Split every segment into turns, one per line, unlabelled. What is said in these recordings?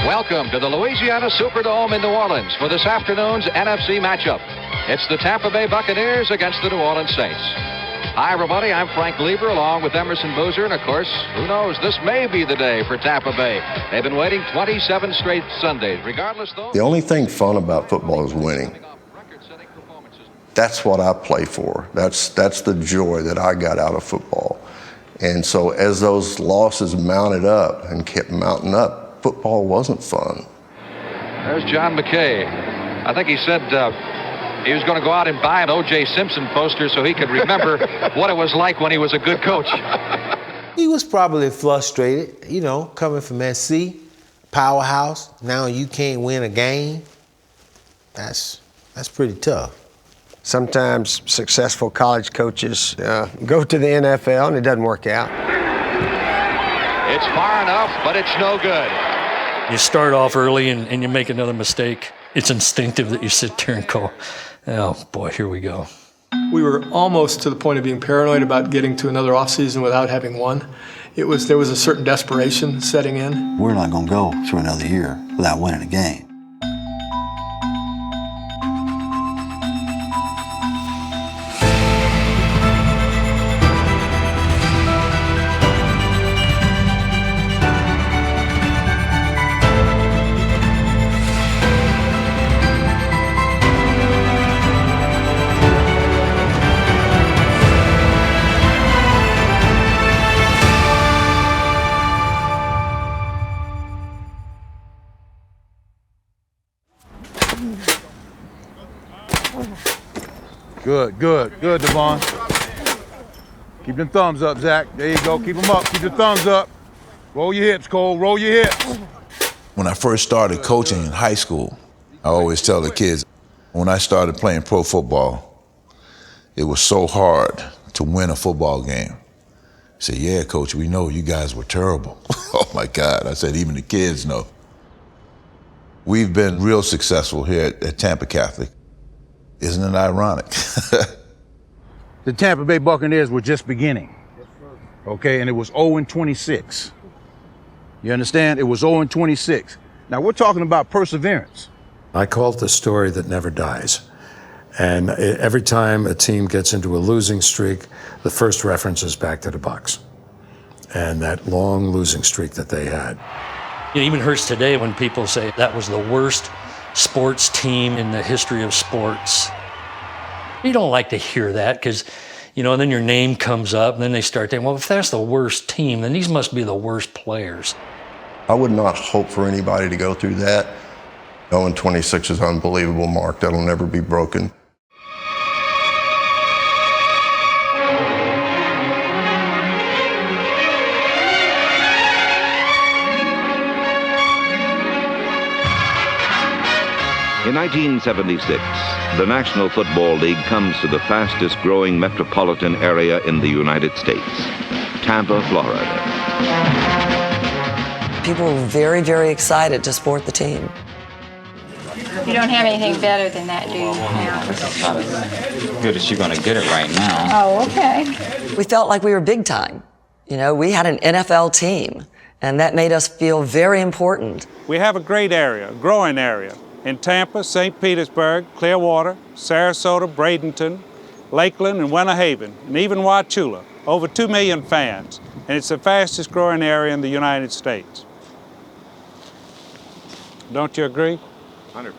Welcome to the Louisiana Superdome in New Orleans for this afternoon's NFC matchup. It's the Tampa Bay Buccaneers against the New Orleans Saints. Hi, everybody. I'm Frank Lieber along with Emerson Boozer. And, of course, who knows? This may be the day for Tampa Bay. They've been waiting 27 straight Sundays. Regardless, though...
The only thing fun about football is winning. That's what I play for. That's the joy that I got out of football. And so as those losses mounted up and kept mounting up, football wasn't fun.
There's John McKay. I think he said he was going to go out and buy an O.J. Simpson poster so he could remember what it was like when he was a good coach.
He was probably frustrated, you know, coming from SC, powerhouse. Now you can't win a game. That's pretty tough.
Sometimes successful college coaches go to the NFL and it doesn't work out.
It's far enough, but it's no good.
You start off early and you make another mistake. It's instinctive that you sit there and go, oh boy, here we go.
We were almost to the point of being paranoid about getting to another offseason without having won. There was a certain desperation setting in.
We're not going to go through another year without winning a game.
Good, Devon. Keep them thumbs up, Zach. There you go. Keep them up. Keep the thumbs up. Roll your hips, Cole. Roll your hips.
When I first started coaching in high school, I always tell the kids, when I started playing pro football, it was so hard to win a football game. I said, yeah, Coach, we know you guys were terrible. Oh, my God. I said, even the kids know. We've been real successful here at Tampa Catholic. Isn't it ironic?
The Tampa Bay Buccaneers were just beginning, okay? And it was 0-26. You understand? It was 0-26. Now, we're talking about perseverance.
I call it the story that never dies. And every time a team gets into a losing streak, the first reference is back to the Bucs and that long losing streak that they had.
It even hurts today when people say that was the worst sports team in the history of sports. You don't like to hear that because, you know, then your name comes up and then they start thinking, well, if that's the worst team, then these must be the worst players.
I would not hope for anybody to go through that. 0-26 is an unbelievable mark. That'll never be broken.
In 1976, the National Football League comes to the fastest growing metropolitan area in the United States, Tampa, Florida.
People were very, very excited to support the team.
You don't have anything better than that, do you?
As good as you're going to get it right now.
Oh, okay.
We felt like we were big time. You know, we had an NFL team, and that made us feel very important.
We have a great area, a growing area. In Tampa, St. Petersburg, Clearwater, Sarasota, Bradenton, Lakeland, and Winter Haven, and even Wauchula. Over 2 million fans, and it's the fastest growing area in the United States. Don't you agree?
100%.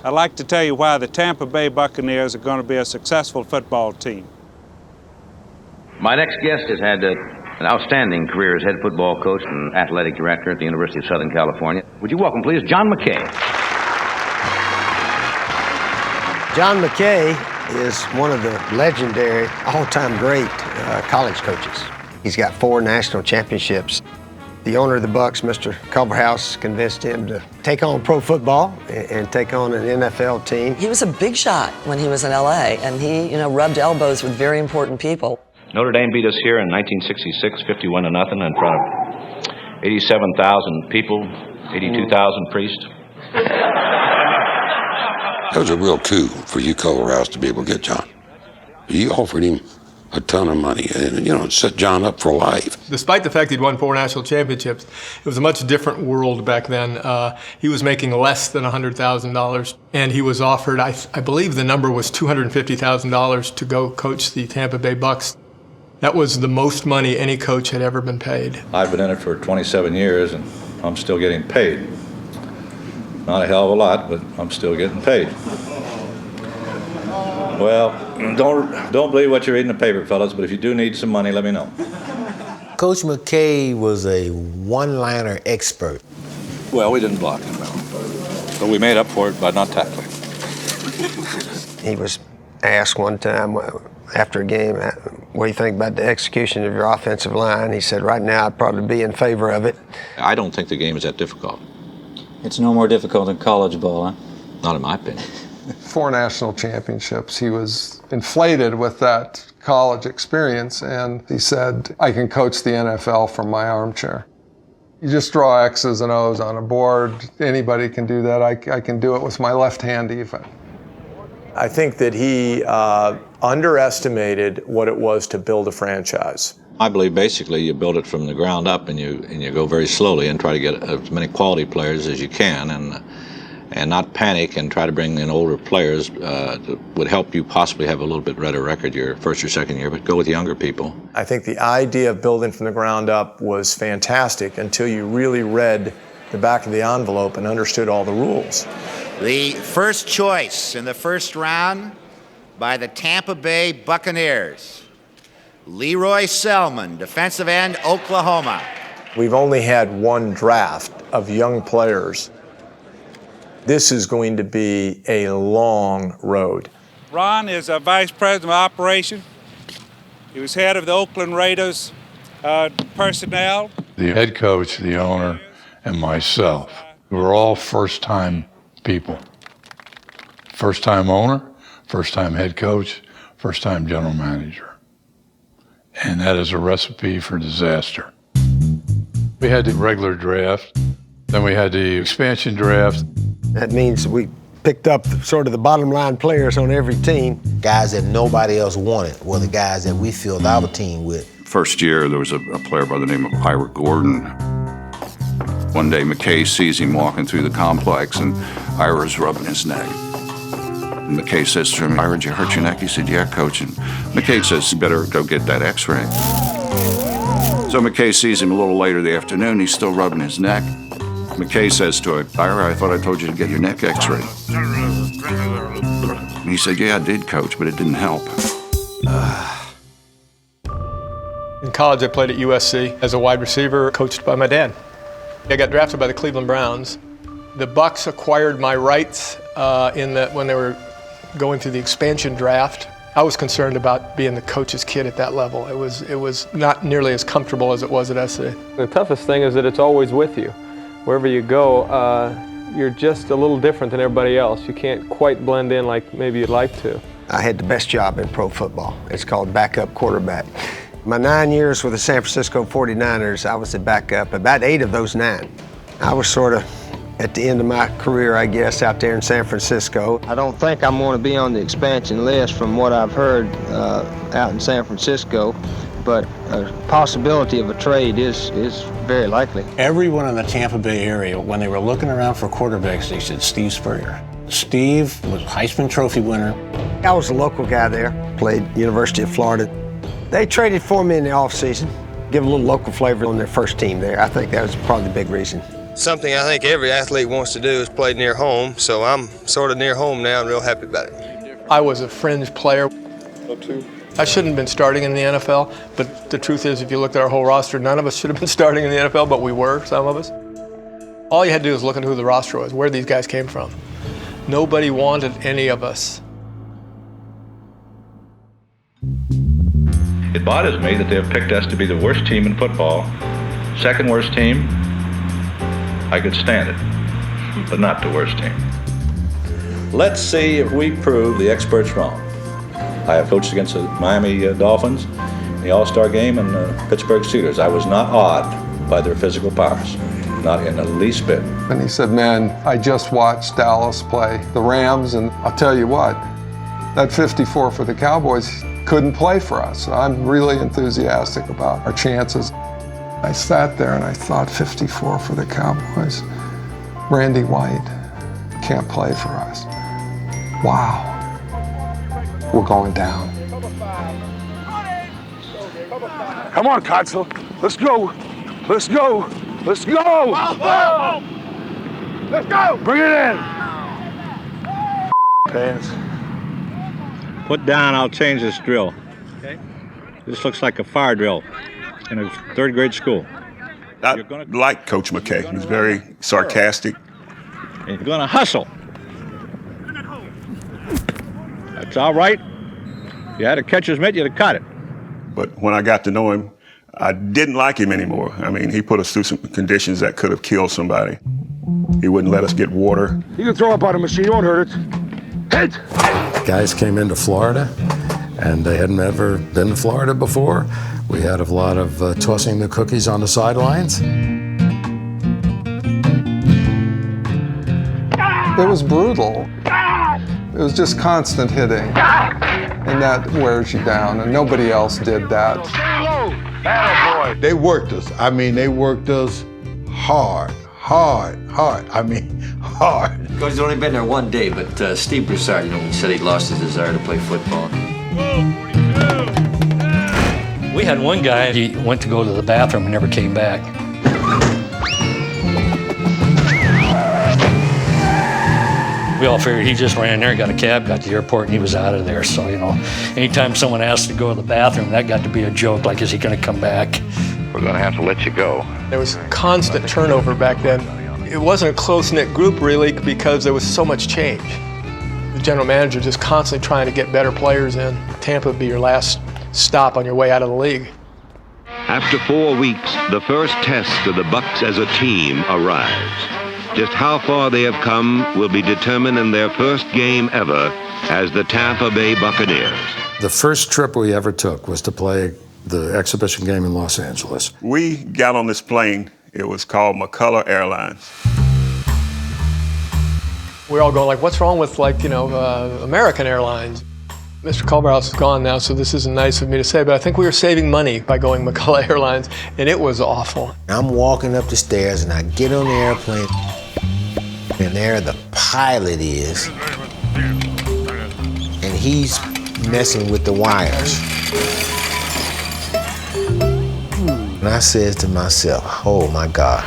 I'd like to tell you why the Tampa Bay Buccaneers are going to be a successful football team.
My next guest has had an outstanding career as head football coach and athletic director at the University of Southern California. Would you welcome, please, John McKay.
John McKay is one of the legendary, all-time great college coaches. He's got 4 national championships. The owner of the Bucs, Mr. Culverhouse, convinced him to take on pro football and take on an NFL team.
He was a big shot when he was in LA, and he, you know, rubbed elbows with very important people.
Notre Dame beat us here in 1966, 51-0 in front of 87,000 people, 82,000 priests.
That was a real coup for you, Culverhouse, to be able to get John. You offered him a ton of money, and it set John up for life.
Despite the fact he'd won 4 national championships, it was a much different world back then. He was making less than $100,000, and he was offered, I believe the number was $250,000 to go coach the Tampa Bay Bucs. That was the most money any coach had ever been paid.
I've been in it for 27 years, and I'm still getting paid. Not a hell of a lot, but I'm still getting paid. Well, don't believe what you read in the paper, fellas, but if you do need some money, let me know.
Coach McKay was a one-liner expert.
Well, we didn't block him, but we made up for it by not tackling.
He was asked one time after a game, what do you think about the execution of your offensive line? He said, right now, I'd probably be in favor of it.
I don't think the game is that difficult.
It's no more difficult than college ball, huh?
Not in my opinion.
4 national championships. He was inflated with that college experience, and he said, I can coach the NFL from my armchair. You just draw X's and O's on a board. Anybody can do that. I can do it with my left hand even.
I think that he underestimated what it was to build a franchise.
I believe basically you build it from the ground up, and you go very slowly and try to get as many quality players as you can, and not panic and try to bring in older players that would help you possibly have a little bit better record your first or second year, but go with younger people.
I think the idea of building from the ground up was fantastic until you really read the back of the envelope and understood all the rules.
The first choice in the first round by the Tampa Bay Buccaneers, Leroy Selman, defensive end, Oklahoma.
We've only had 1 draft of young players. This is going to be a long road.
Ron is a vice president of operations. He was head of the Oakland Raiders personnel.
The head coach, the owner, and myself, we're all first-time people. First-time owner, first-time head coach, first-time general manager. And that is a recipe for disaster. We had the regular draft, then we had the expansion draft.
That means we picked up sort of the bottom line players on every team.
Guys that nobody else wanted were the guys that we filled our team with.
First year, there was a player by the name of Ira Gordon. One day, McKay sees him walking through the complex, and Ira's rubbing his neck. And McKay says to him, Ira, did you hurt your neck? He said, yeah, coach. And McKay says, you better go get that x-ray. So McKay sees him a little later in the afternoon. He's still rubbing his neck. McKay says to him, Ira, I thought I told you to get your neck x-ray. And he said, yeah, I did, coach, but it didn't help.
In college, I played at USC as a wide receiver, coached by my dad. I got drafted by the Cleveland Browns. The Bucs acquired my rights when they were going through the expansion draft. I was concerned about being the coach's kid at that level. It was not nearly as comfortable as it was at SC.
The toughest thing is that it's always with you. Wherever you go, you're just a little different than everybody else. You can't quite blend in like maybe you'd like to.
I had the best job in pro football. It's called backup quarterback. My 9 years with the San Francisco 49ers, I was the backup, about 8 of those 9. I was sort of at the end of my career, I guess, out there in San Francisco.
I don't think I'm going to be on the expansion list from what I've heard out in San Francisco, but a possibility of a trade is very likely.
Everyone in the Tampa Bay area, when they were looking around for quarterbacks, they said Steve Spurrier. Steve was a Heisman Trophy winner.
I was a local guy there, played University of Florida. They traded for me in the offseason, give a little local flavor on their first team there. I think that was probably the big reason.
Something I think every athlete wants to do is play near home, so I'm sort of near home now and real happy about it.
I was a fringe player. I shouldn't have been starting in the NFL, but the truth is, if you looked at our whole roster, none of us should have been starting in the NFL, but we were, some of us. All you had to do was look at who the roster was, where these guys came from. Nobody wanted any of us.
It bothers me that they have picked us to be the worst team in football. Second worst team, I could stand it, but not the worst team. Let's see if we prove the experts wrong. I have coached against the Miami Dolphins in the All-Star game and the Pittsburgh Steelers. I was not awed by their physical powers, not in the least bit.
And he said, man, I just watched Dallas play the Rams, and I'll tell you what, that 54 for the Cowboys, couldn't play for us. I'm really enthusiastic about our chances. I sat there and I thought 54 for the Cowboys. Randy White can't play for us. Wow. We're going down.
Come on, Kotzel. Let's go. Let's go. Let's go. Let's go. Bring it in.
Pants. Put down, I'll change this drill. Okay. This looks like a fire drill in a third grade school.
I like Coach McKay. He's very sarcastic.
And you're going to hustle. That's all right. If you had a catcher's mitt, you'd have caught it.
But when I got to know him, I didn't like him anymore. I mean, he put us through some conditions that could have killed somebody. He wouldn't let us get water.
You can throw up on a machine, you won't hurt it. Hit!
Guys came into Florida, and they hadn't ever been to Florida before. We had a lot of tossing the cookies on the sidelines.
It was brutal. It was just constant hitting, and that wears you down, and nobody else did that.
They worked us. I mean, they worked us hard. I mean, hard.
Coach, he's only been there one day, but Steve Broussard, he said he lost his desire to play football.
We had one guy, he went to go to the bathroom and never came back. We all figured he just ran there, got a cab, got to the airport, and he was out of there. So, anytime someone asked to go to the bathroom, that got to be a joke, like, is he going to come back?
We're going to have to let you go.
There was constant turnover back then. It wasn't a close-knit group, really, because there was so much change. The general manager just constantly trying to get better players in. Tampa would be your last stop on your way out of the league.
After 4 weeks, the first test of the Bucs as a team arrives. Just how far they have come will be determined in their first game ever as the Tampa Bay Buccaneers.
The first trip we ever took was to play the exhibition game in Los Angeles.
We got on this plane. It was called McCullough Airlines.
We're all going like, what's wrong with American Airlines? Mr. Culverhouse is gone now, so this isn't nice of me to say, but I think we were saving money by going McCullough Airlines, and it was awful.
I'm walking up the stairs, and I get on the airplane, and there the pilot is, and he's messing with the wires. And I says to myself, oh my God.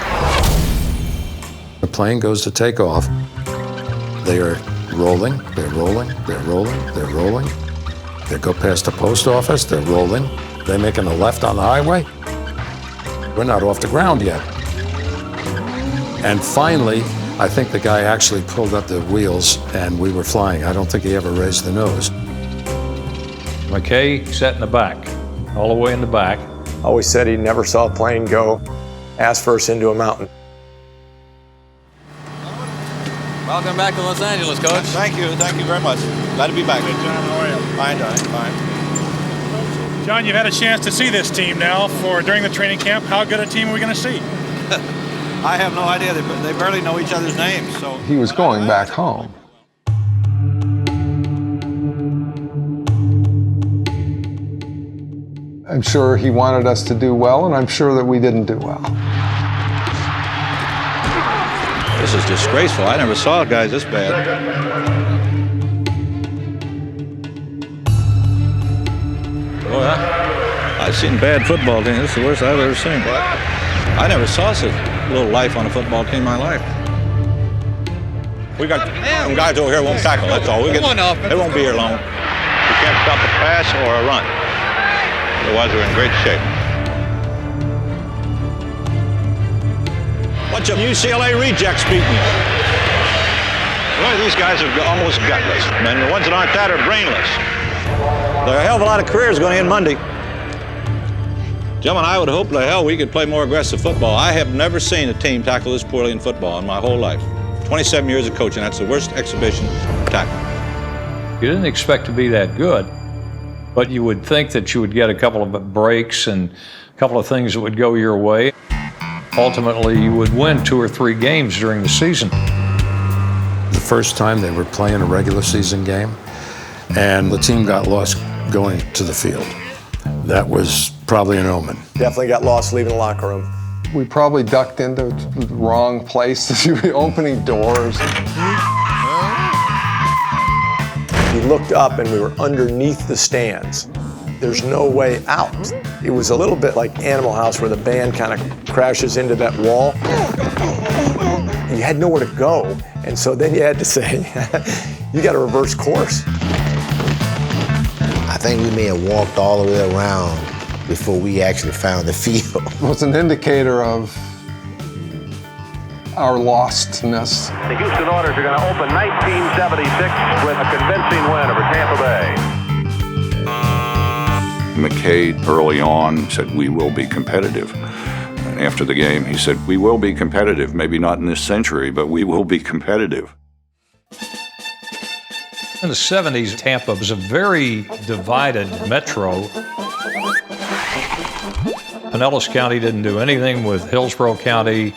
The plane goes to take off. They are rolling, they're rolling, they're rolling, they're rolling. They go past the post office, they're rolling. They're making a left on the highway. We're not off the ground yet. And finally, I think the guy actually pulled up the wheels and we were flying. I don't think he ever raised the nose.
McKay sat in the back, all the way in the back.
Always said he never saw a plane go ass first into a mountain.
Welcome back to Los Angeles, Coach.
Thank you very much. Glad to be back.
Hey, John, how are you?
Fine, John, fine.
John, you've had a chance to see this team now during the training camp. How good a team are we going to see?
I have no idea. They barely know each other's names. So
He was going back home. I'm sure he wanted us to do well, and I'm sure that we didn't do well.
This is disgraceful. I never saw guys this bad. Boy, I've seen bad football teams. This is the worst I've ever seen. I never saw such little life on a football team in my life. We got some guys over here won't tackle, that's all. They won't be here long. We can't stop a pass or a run. Otherwise, we're in great shape. Bunch of UCLA rejects beating you. Really, these guys are almost gutless. And the ones that aren't that are brainless. There are a hell of a lot of careers going to end Monday. Gentlemen, I would hope the hell we could play more aggressive football. I have never seen a team tackle this poorly in football in my whole life. 27 years of coaching, that's the worst exhibition tackle.
You didn't expect to be that good, but you would think that you would get a couple of breaks and a couple of things that would go your way. Ultimately, you would win 2 or 3 games during the season.
The first time they were playing a regular season game, and the team got lost going to the field. That was probably an omen.
Definitely got lost leaving the locker room.
We probably ducked into the wrong places. We were opening doors.
We looked up and we were underneath the stands. There's no way out. It was a little bit like Animal House where the band kind of crashes into that wall. You had nowhere to go, and so then you had to say, you got to reverse course.
I think we may have walked all the way around before we actually found the field.
It was an indicator of our lostness.
The Houston Oilers are going to open 1976 with a convincing win over Tampa Bay.
McKay early on said, we will be competitive. And after the game, he said, we will be competitive. Maybe not in this century, but we will be competitive.
In the 70s, Tampa was a very divided metro. Pinellas County didn't do anything with Hillsborough County.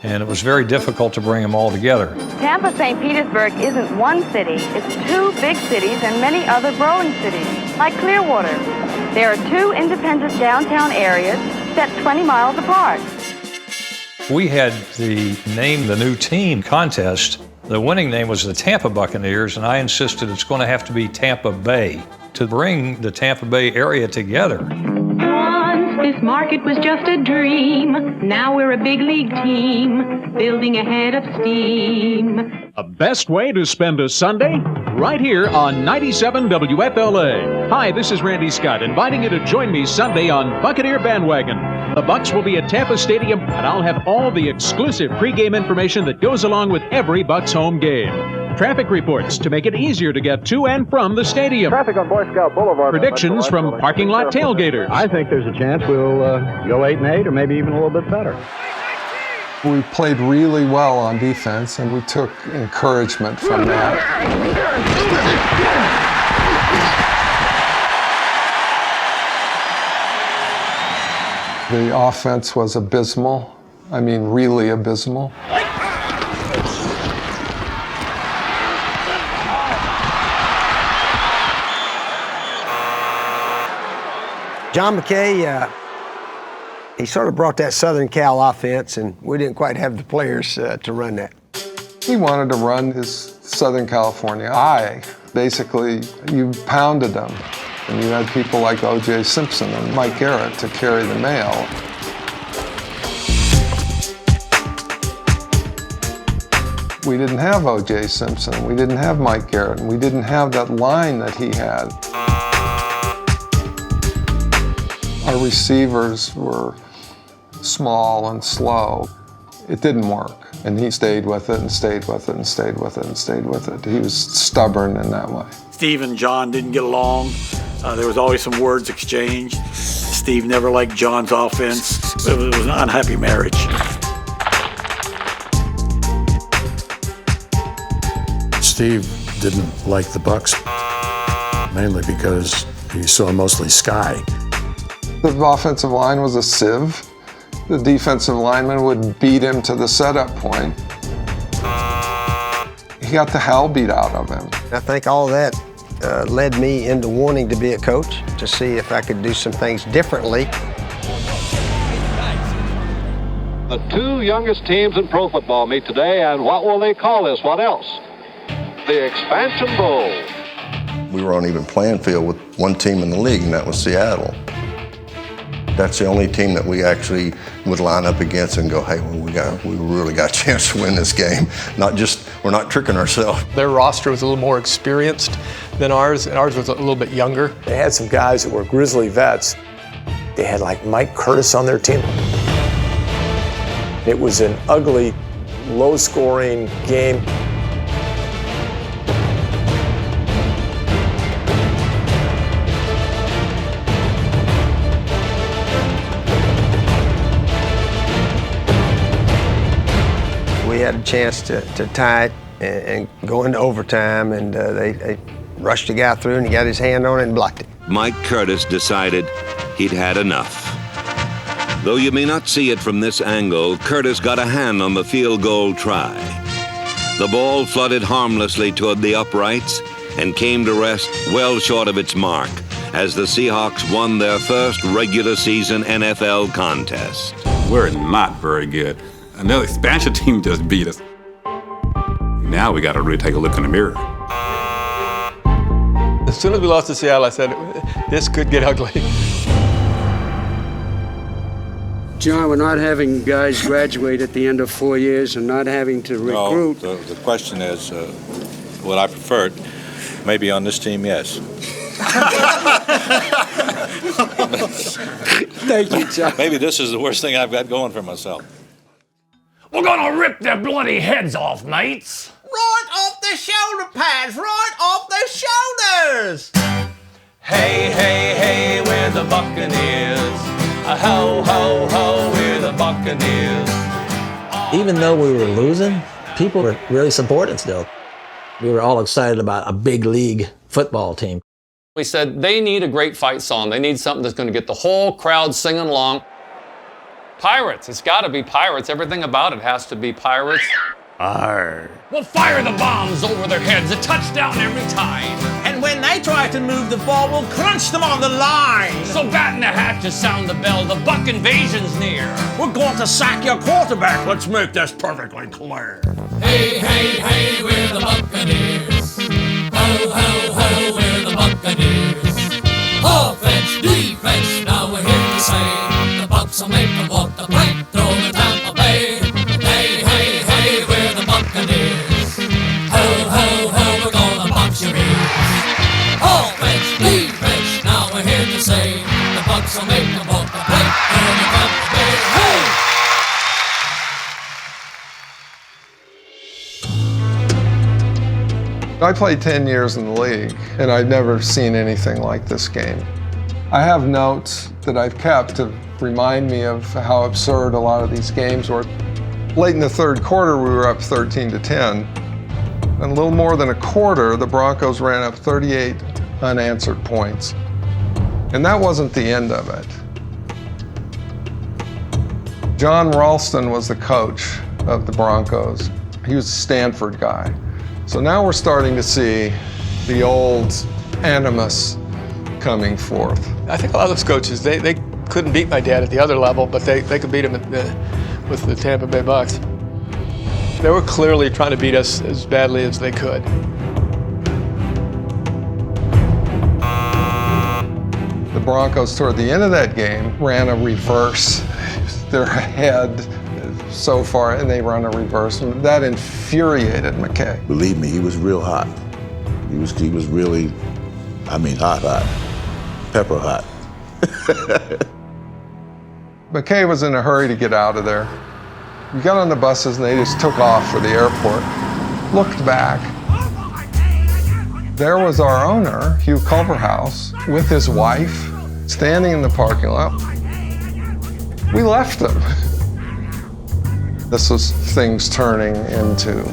And it was very difficult to bring them all together.
Tampa St. Petersburg isn't one city, it's two big cities and many other growing cities, like Clearwater. There are two independent downtown areas set 20 miles apart.
We had the name the new team contest. The winning name was the Tampa Buccaneers, and I insisted it's going to have to be Tampa Bay to bring the Tampa Bay area together.
This market was just a dream. Now we're a big league team, building ahead of steam.
A best way to spend a Sunday? Right here on 97 WFLA. Hi, this is Randy Scott, inviting you to join me Sunday on Buccaneer Bandwagon. The Bucs will be at Tampa Stadium, and I'll have all the exclusive pregame information that goes along with every Bucs home game. Traffic reports to make it easier to get to and from the stadium.
Traffic on Boy Scout Boulevard.
Predictions from parking lot tailgaters.
I think there's a chance we'll go 8-8 or maybe even a little bit better.
We played really well on defense, and we took encouragement from that. The offense was abysmal. I mean, really abysmal.
John McKay, he sort of brought that Southern Cal offense, and we didn't quite have the players to run that.
He wanted to run his Southern California. Basically, you pounded them. And you had people like O.J. Simpson and Mike Garrett to carry the mail. We didn't have O.J. Simpson, we didn't have Mike Garrett, and we didn't have that line that he had. Our receivers were small and slow. It didn't work, and he stayed with it and stayed with it and stayed with it and stayed with it. He was stubborn in that way.
Steve and John didn't get along. There was always some words exchanged. Steve never liked John's offense. It was an unhappy marriage.
Steve didn't like the Bucs, mainly because he saw mostly sky.
The offensive line was a sieve. The defensive lineman would beat him to the setup point. He got the hell beat out of him.
I think all that led me into wanting to be a coach, to see if I could do some things differently.
The two youngest teams in pro football meet today, and what will they call this? What else? The Expansion Bowl.
We were on even playing field with one team in the league, and that was Seattle. That's the only team that we actually would line up against and go, hey, well, we really got a chance to win this game. We're not tricking ourselves.
Their roster was a little more experienced than ours, and ours was a little bit younger.
They had some guys that were Grizzly vets. They had like Mike Curtis on their team. It was an ugly, low-scoring game.
We had a chance to tie it and go into overtime, and they rushed the guy through, and he got his hand on it and blocked it.
Mike Curtis decided he'd had enough. Though you may not see it from this angle, Curtis got a hand on the field goal try. The ball flooded harmlessly toward the uprights, and came to rest well short of its mark as the Seahawks won their first regular season NFL contest.
We're not very good. Another expansion team just beat us. Now we got to really take a look in the mirror.
As soon as we lost to Seattle, I said, this could get ugly.
John, we're not having guys graduate at the end of 4 years and not having to recruit.
No, the question is, would I prefer it? Maybe on this team, yes.
Thank you, John.
Maybe this is the worst thing I've got going for myself.
We're gonna rip their bloody heads off, mates.
Right off the shoulder pads, right off the shoulders.
Hey, hey, hey, we're the Buccaneers. Ho, ho, ho, we're the Buccaneers.
Even though we were losing, people were really supporting still. We were all excited about a big league football team.
We said they need a great fight song. They need something that's going to get the whole crowd singing along. Pirates. It's got to be pirates. Everything about it has to be pirates.
Arr. We'll fire the bombs over their heads, a touchdown every time.
And when they try to move the ball, we'll crunch them on the line.
So batten the hatches, sound the bell, the Buck invasion's near.
We're going to sack your quarterback. Let's make this perfectly clear.
Hey, hey, hey, we're the Buccaneers. Ho, ho, ho, we're the Buccaneers. Offense, defense, now we're here to say the Bucks will make them walk the plank through the Tampa Bay. Hey, hey, hey, we're the Buccaneers. Ho, ho, ho, we're gonna box your ears. Offense, defense, now we're here to say the Bucks will make them walk the plank through the Tampa Bay. Hey!
I played 10 years in the league, and I'd never seen anything like this game. I have notes that I've kept to remind me of how absurd a lot of these games were. Late in the third quarter, we were up 13-10. In a little more than a quarter, the Broncos ran up 38 unanswered points. And that wasn't the end of it. John Ralston was the coach of the Broncos. He was a Stanford guy. So now we're starting to see the old animus coming forth.
I think a lot of those coaches, they couldn't beat my dad at the other level, but they could beat him with the Tampa Bay Bucks. They were clearly trying to beat us as badly as they could.
The Broncos, toward the end of that game, ran a reverse. They're ahead so far, and they run a reverse. And that infuriated McKay.
Believe me, he was real hot. He was really, hot. Pepper hot.
McKay was in a hurry to get out of there. We got on the buses and they just took off for the airport. Looked back. There was our owner, Hugh Culverhouse, with his wife, standing in the parking lot. We left him. This was things turning into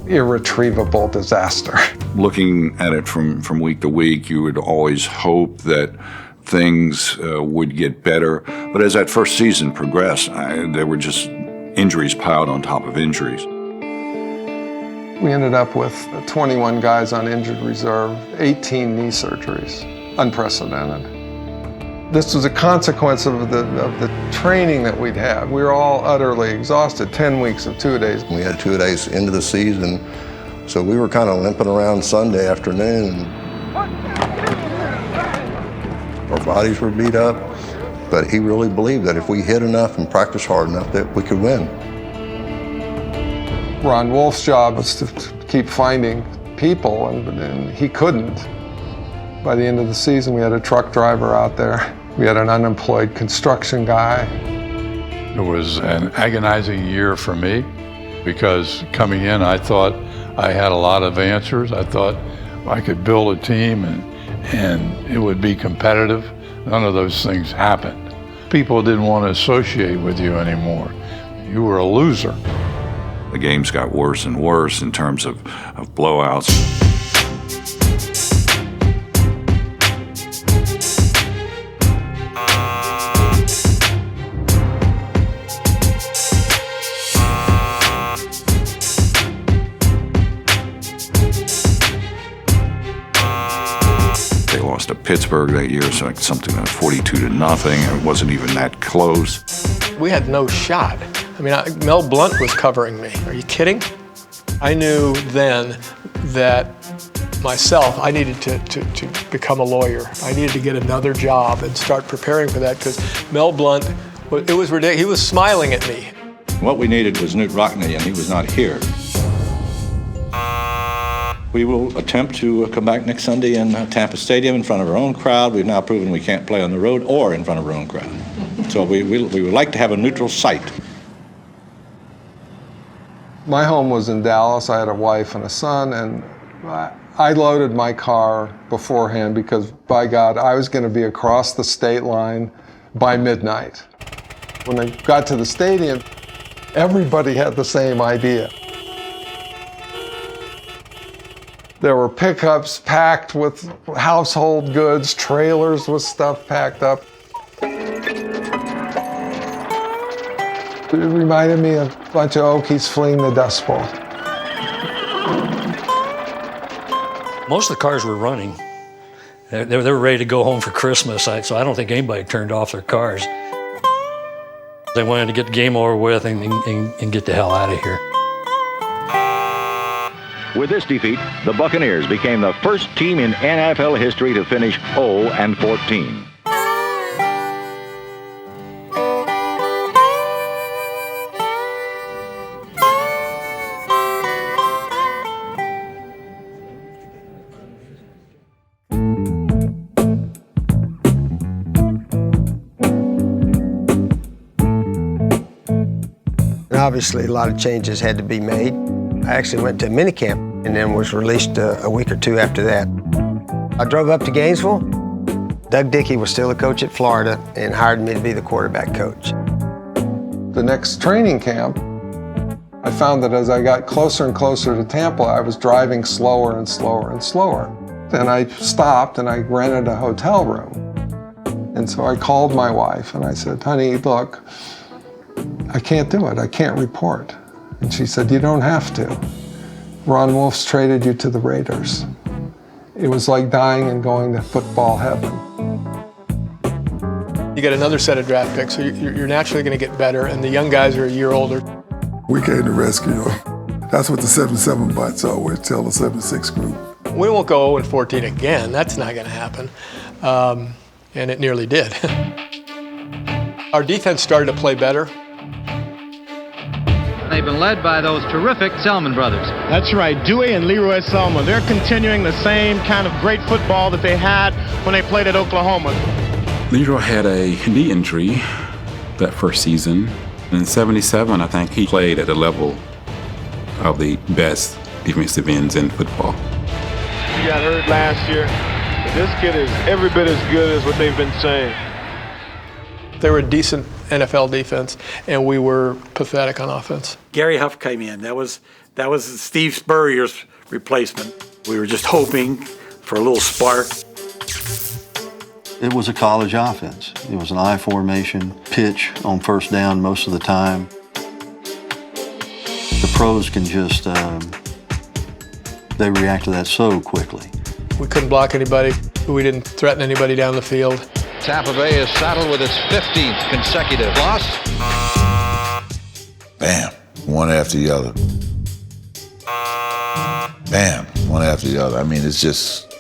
irretrievable disaster.
Looking at it from week to week, you would always hope that things would get better. But as that first season progressed, there were just injuries piled on top of injuries.
We ended up with 21 guys on injured reserve, 18 knee surgeries, unprecedented. This was a consequence of the training that we'd had. We were all utterly exhausted, 10 weeks of 2 days.
We had 2 days into the season, so we were kind of limping around Sunday afternoon. Our bodies were beat up, but he really believed that if we hit enough and practiced hard enough that we could win.
Ron Wolf's job was to keep finding people, and he couldn't. By the end of the season, we had a truck driver out there. We had an unemployed construction guy.
It was an agonizing year for me because coming in, I thought I had a lot of answers. I thought I could build a team and it would be competitive. None of those things happened. People didn't want to associate with you anymore. You were a loser.
The games got worse and worse in terms of blowouts. Pittsburgh that year, so like something like 42-0. It wasn't even that close.
We had no shot. I mean, Mel Blount was covering me. Are you kidding? I knew then that myself, I needed to become a lawyer. I needed to get another job and start preparing for that because Mel Blount, it was ridiculous. He was smiling at me.
What we needed was Knute Rockne, and he was not here. We will attempt to come back next Sunday in Tampa Stadium in front of our own crowd. We've now proven we can't play on the road or in front of our own crowd. So we would like to have a neutral site.
My home was in Dallas. I had a wife and a son, and I loaded my car beforehand because, by God, I was going to be across the state line by midnight. When I got to the stadium, everybody had the same idea. There were pickups packed with household goods, trailers with stuff packed up. It reminded me of a bunch of Okies fleeing the Dust Bowl.
Most of the cars were running. They were ready to go home for Christmas, so I don't think anybody turned off their cars. They wanted to get the game over with and get the hell out of here.
With this defeat, the Buccaneers became the first team in NFL history to finish 0-14.
Obviously, a lot of changes had to be made. I actually went to minicamp and then was released a week or two after that. I drove up to Gainesville. Doug Dickey was still a coach at Florida and hired me to be the quarterback coach.
The next training camp, I found that as I got closer and closer to Tampa, I was driving slower and slower and slower. And I stopped and I rented a hotel room. And so I called my wife and I said, honey, look, I can't do it. I can't report. And she said, you don't have to. Ron Wolf's traded you to the Raiders. It was like dying and going to football heaven.
You get another set of draft picks, so you're naturally going to get better, and the young guys are a year older.
We came to rescue them. That's what the 7-7 bites always tell the 7-6 group.
We won't go 0-14 again. That's not going to happen. And it nearly did. Our defense started to play better.
They've been led by those terrific Selman brothers.
That's right, Dewey and Leroy Selman. They're continuing the same kind of great football that they had when they played at Oklahoma.
Leroy had a knee injury that first season. In '77, I think he played at the level of the best defensive ends in football.
He got hurt last year, but this kid is every bit as good as what they've been saying.
They were a decent NFL defense, and we were pathetic on offense.
Gary Huff came in. That was Steve Spurrier's replacement. We were just hoping for a little spark.
It was a college offense. It was an I formation, pitch on first down most of the time. The pros can just, they react to that so quickly.
We couldn't block anybody. We didn't threaten anybody down the field.
Tampa Bay is saddled with its 15th consecutive loss.
Bam, one after the other. Bam, one after the other. I mean, it's just,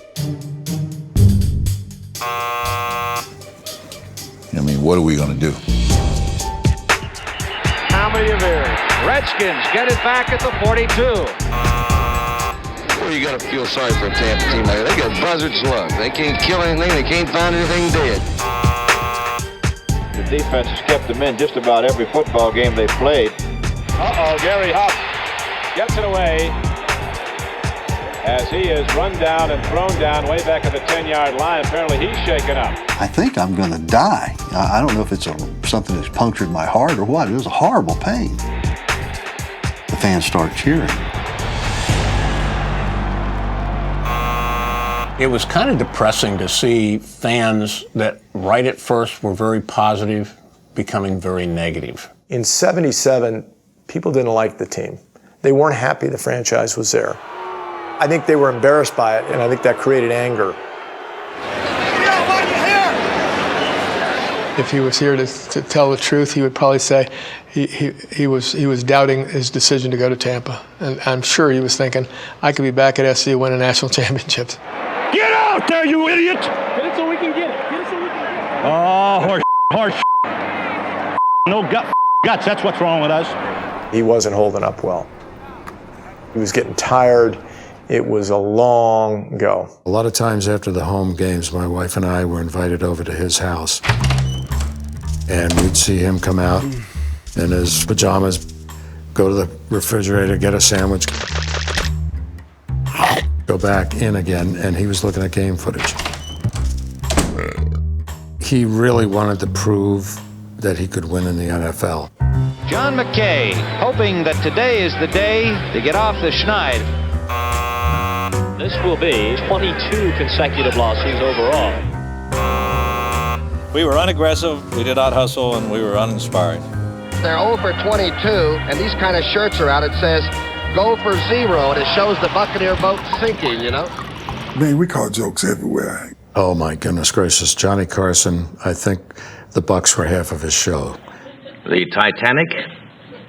what are we going to do?
How many of there? Redskins get it back at the 42.
Well, you got to feel sorry for a Tampa team like that. They got buzzard's luck. They can't kill anything. They can't find anything dead.
The defense has kept them in just about every football game they've played. Gary Huff gets it away as he is run down and thrown down way back at the 10-yard line. Apparently he's shaken up.
I think I'm going to die. I don't know if it's something that's punctured my heart or what. It was a horrible pain. The fans start cheering.
It was kind of depressing to see fans that right at first were very positive becoming very negative.
In '77, people didn't like the team. They weren't happy the franchise was there. I think they were embarrassed by it, and I think that created anger.
If he was here to tell the truth, he would probably say he was doubting his decision to go to Tampa. And I'm sure he was thinking, I could be back at SC winning national championships.
Get out there, you idiot! Get it so we can get it. Get it so we can get it. Oh, horse. No guts, that's what's wrong with us.
He wasn't holding up well. He was getting tired. It was a long go.
A lot of times after the home games, my wife and I were invited over to his house. And we'd see him come out in his pajamas, go to the refrigerator, get a sandwich, go back in again, and he was looking at game footage. He really wanted to prove that he could win in the NFL.
John McKay, hoping that today is the day to get off the schneid.
This will be 22 consecutive losses overall.
We were unaggressive, we did not hustle, and we were uninspired.
They're 0 for 22, and these kind of shirts are out. It says, go for 0, and it shows the Buccaneer boat sinking, you know?
Man, we call jokes everywhere.
Oh my goodness gracious, Johnny Carson, I think the Bucs were half of his show.
The Titanic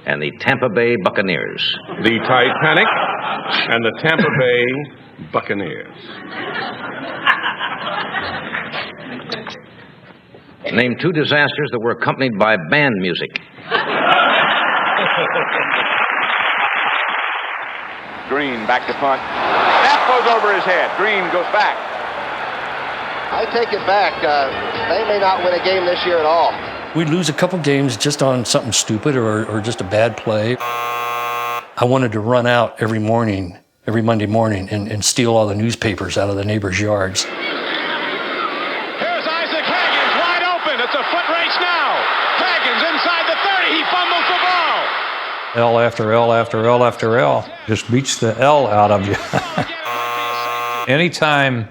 and the Tampa Bay Buccaneers.
The Titanic and the Tampa Bay Buccaneers.
Name 2 disasters that were accompanied by band music.
Green back to punt. Snap goes over his head. Green goes back.
I take it back. They may not win a game this year at all.
We'd lose a couple games just on something stupid or just a bad play. I wanted to run out every morning, every Monday morning, and steal all the newspapers out of the neighbors' yards.
It's a foot race now. Haggins inside the 30. He fumbles the ball.
L after L after L after L. Just beats the L out of you. Anytime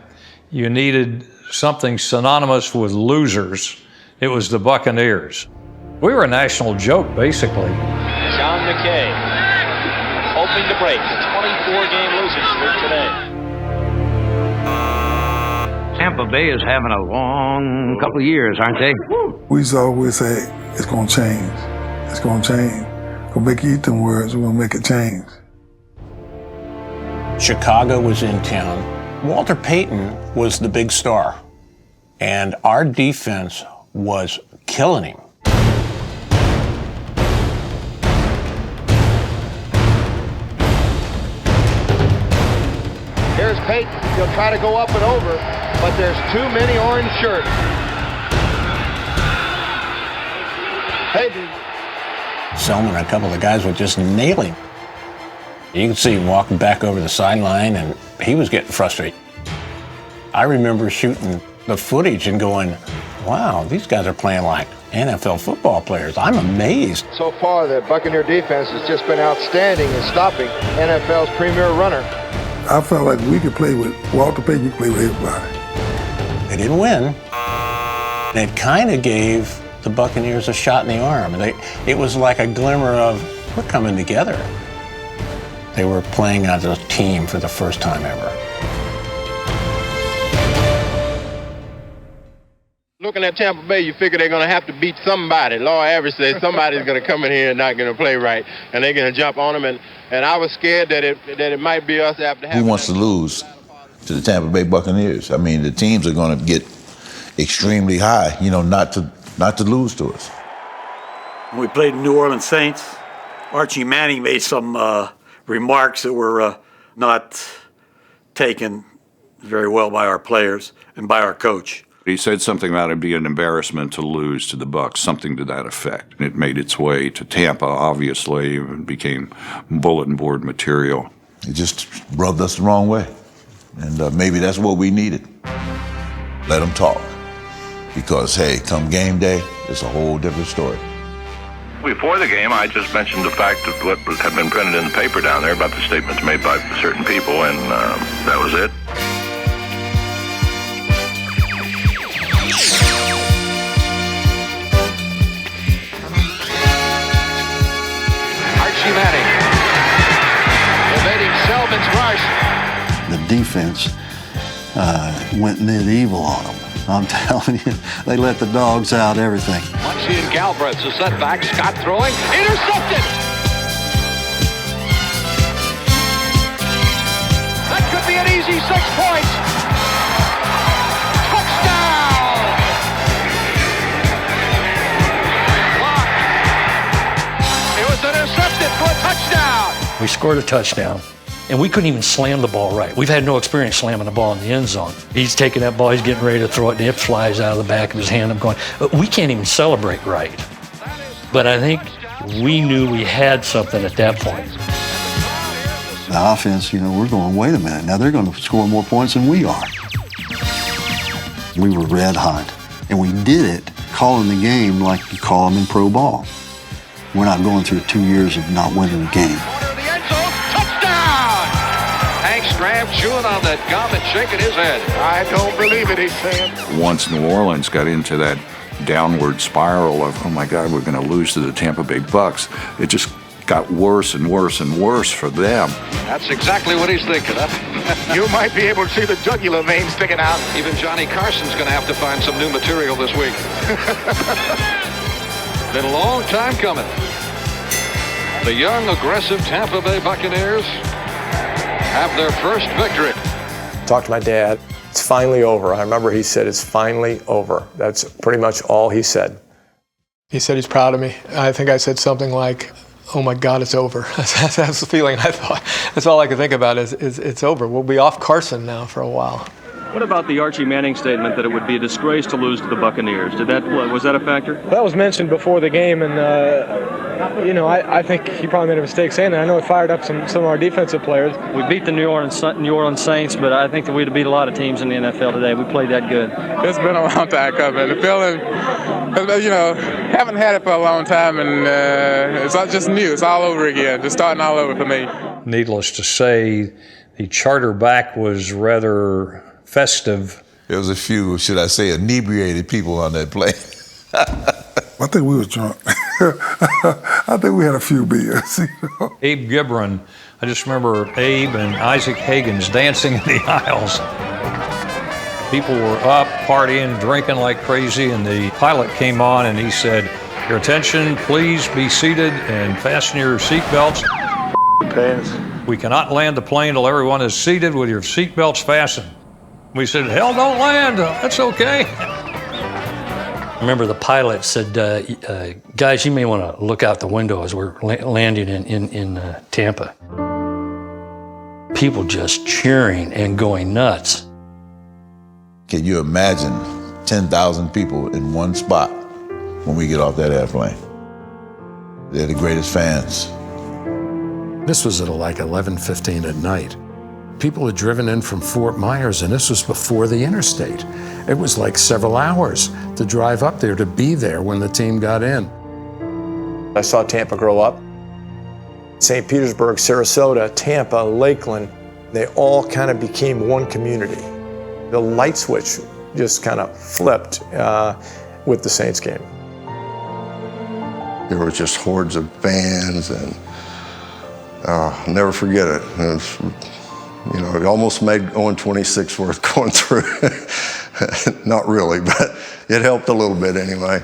you needed something synonymous with losers, it was the Buccaneers. We were a national joke, basically.
John McKay hoping to break the 24-game losing streak today.
Tampa Bay is having a long couple of years, aren't they?
We used to always say, it's going to change. It's going to change. We're going to make you eat them words. We're going to make it change.
Chicago was in town. Walter Payton was the big star. And our defense was killing him.
Here's Payton. He'll try to go up and over, but there's too many orange shirts. Payton.
Selman and a couple of the guys would just nail him. You could see him walking back over the sideline, and he was getting frustrated. I remember shooting the footage and going, wow, these guys are playing like NFL football players. I'm amazed.
So far, the Buccaneer defense has just been outstanding in stopping NFL's premier runner.
I felt like we could play with Walter Payton, we could play with everybody.
They didn't win. And it kind of gave the Buccaneers a shot in the arm. It was like a glimmer of, we're coming together. They were playing as a team for the first time ever.
Looking at Tampa Bay, you figure they're going to have to beat somebody. Law average says somebody's going to come in here and not going to play right, and they're going to jump on them. And I was scared that it might be us after having.
Who wants to lose to the Tampa Bay Buccaneers? I mean, the teams are going to get extremely high, not to lose to us.
When we played New Orleans Saints, Archie Manning made some remarks that were not taken very well by our players and by our coach.
He said something about it being an embarrassment to lose to the Bucs, something to that effect. It made its way to Tampa, obviously, and became bulletin board material.
It just rubbed us the wrong way. And maybe that's what we needed. Let them talk. Because, hey, come game day, it's a whole different story.
Before the game, I just mentioned the fact of what had been printed in the paper down there about the statements made by certain people, and that was it.
Archie Manning evading Selman's rush.
The defense went medieval on them. I'm telling you, they let the dogs out, everything.
Muncie and Galbraith, a setback. Scott throwing. Intercepted! That could be an easy 6 points. Touchdown! Blocked. It was intercepted for a touchdown.
We scored a touchdown, and we couldn't even slam the ball right. We've had no experience slamming the ball in the end zone. He's taking that ball, he's getting ready to throw it, and it flies out of the back of his hand. I'm going, we can't even celebrate right. But I think we knew we had something at that point.
The offense, we're going, wait a minute, now they're going to score more points than we are. We were red hot, and we did it calling the game like you call them in pro ball. We're not going through 2 years of not winning the game.
Graham chewing on that gum and shaking his head.
I don't believe it, he's saying.
Once New Orleans got into that downward spiral of, oh my God, we're going to lose to the Tampa Bay Bucks, it just got worse and worse and worse for them.
That's exactly what he's thinking of.
You might be able to see the jugular vein sticking out.
Even Johnny Carson's going to have to find some new material this week. Been a long time coming. The young, aggressive Tampa Bay Buccaneers have their first victory.
Talked to my dad. It's finally over. I remember he said, it's finally over. That's pretty much all he said. He said he's proud of me. I think I said something like, oh my God, it's over. That's the feeling I thought. That's all I could think about is it's over. We'll be off Carson now for a while.
What about the Archie Manning statement that it would be a disgrace to lose to the Buccaneers? Was that a factor?
That was mentioned before the game, and I think he probably made a mistake saying that. I know it fired up some of our defensive players.
We beat the New Orleans Saints, but I think that we'd have beat a lot of teams in the NFL today. We played that good.
It's been a long time coming. The feeling, haven't had it for a long time, and it's not just new. It's all over again. Just starting all over for me.
Needless to say, the charter back was rather festive.
There was a few, should I say, inebriated people on that plane.
I think we was drunk. I think we had a few beers.
Abe Gibron, I just remember Abe and Isaac Higgins dancing in the aisles. People were up, partying, drinking like crazy, and the pilot came on and he said, your attention, please be seated and fasten your seatbelts. We cannot land the plane until everyone is seated with your seatbelts fastened. We said, hell, don't land. That's okay.
I remember the pilot said, guys, you may want to look out the window as we're landing in Tampa. People just cheering and going nuts.
Can you imagine 10,000 people in one spot when we get off that airplane? They're the greatest fans.
This was at like 11:15 at night. People had driven in from Fort Myers, and this was before the interstate. It was like several hours to drive up there to be there when the team got in.
I saw Tampa grow up. St. Petersburg, Sarasota, Tampa, Lakeland, they all kind of became one community. The light switch just kind of flipped with the Saints game.
There were just hordes of fans, and I'll never forget it. It almost made 0-26 worth going through. Not really, but it helped a little bit anyway.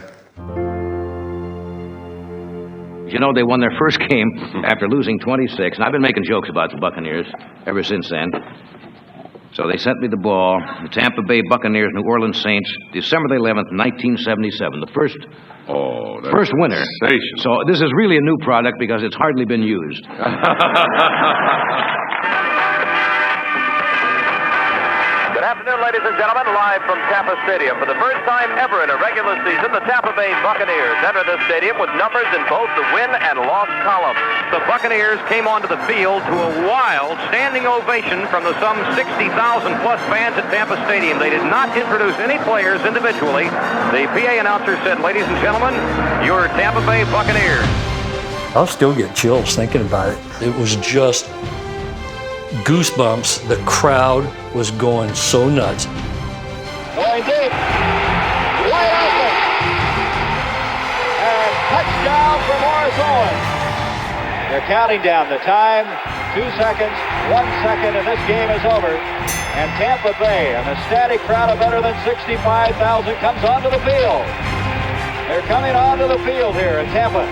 They won their first game after losing 26, and I've been making jokes about the Buccaneers ever since then. So they sent me the ball. The Tampa Bay Buccaneers, New Orleans Saints, December the 11th, 1977, the first winner. So this is really a new product because it's hardly been used.
Good afternoon, ladies and gentlemen. Live from Tampa Stadium. For the first time ever in a regular season, the Tampa Bay Buccaneers enter the stadium with numbers in both the win and loss columns. The Buccaneers came onto the field to a wild standing ovation from the some 60,000-plus fans at Tampa Stadium. They did not introduce any players individually. The PA announcer said, ladies and gentlemen, your Tampa Bay Buccaneers.
I'll still get chills thinking about it. It was just goosebumps. The crowd was going so nuts.
Going deep. Wide open. And touchdown for Morris Owens. They're counting down the time. 2 seconds, 1 second, and this game is over.
And Tampa Bay, an ecstatic crowd of better than 65,000 comes onto the field. They're coming onto the field here in Tampa.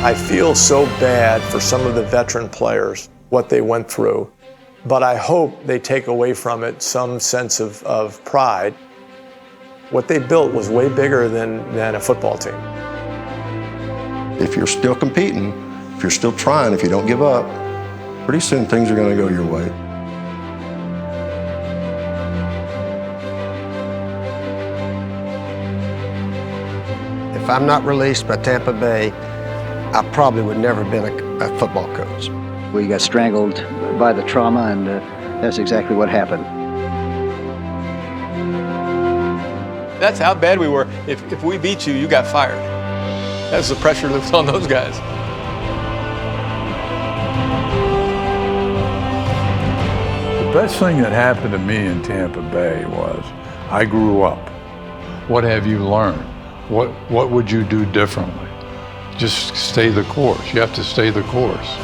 I feel so bad for some of the veteran players, what they went through, but I hope they take away from it some sense of pride. What they built was way bigger than a football team.
If you're still competing, if you're still trying, if you don't give up, pretty soon things are going to go your way.
If I'm not released by Tampa Bay, I probably would never have been a football coach.
We got strangled by the trauma, and that's exactly what happened.
That's how bad we were. If we beat you, you got fired. That's the pressure that was on those guys.
The best thing that happened to me in Tampa Bay was I grew up. What have you learned? What would you do differently? Just stay the course. You have to stay the course.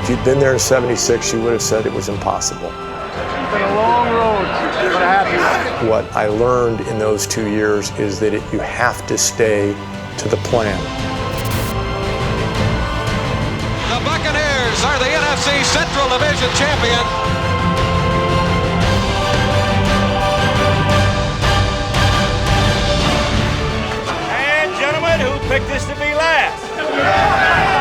If you'd been there in '76, you would have said it was impossible.
It's been a long road, but a happy one.
What I learned in those 2 years is that you have to stay to the plan.
The Buccaneers are the NFC Central Division champion.
Picked this to be last.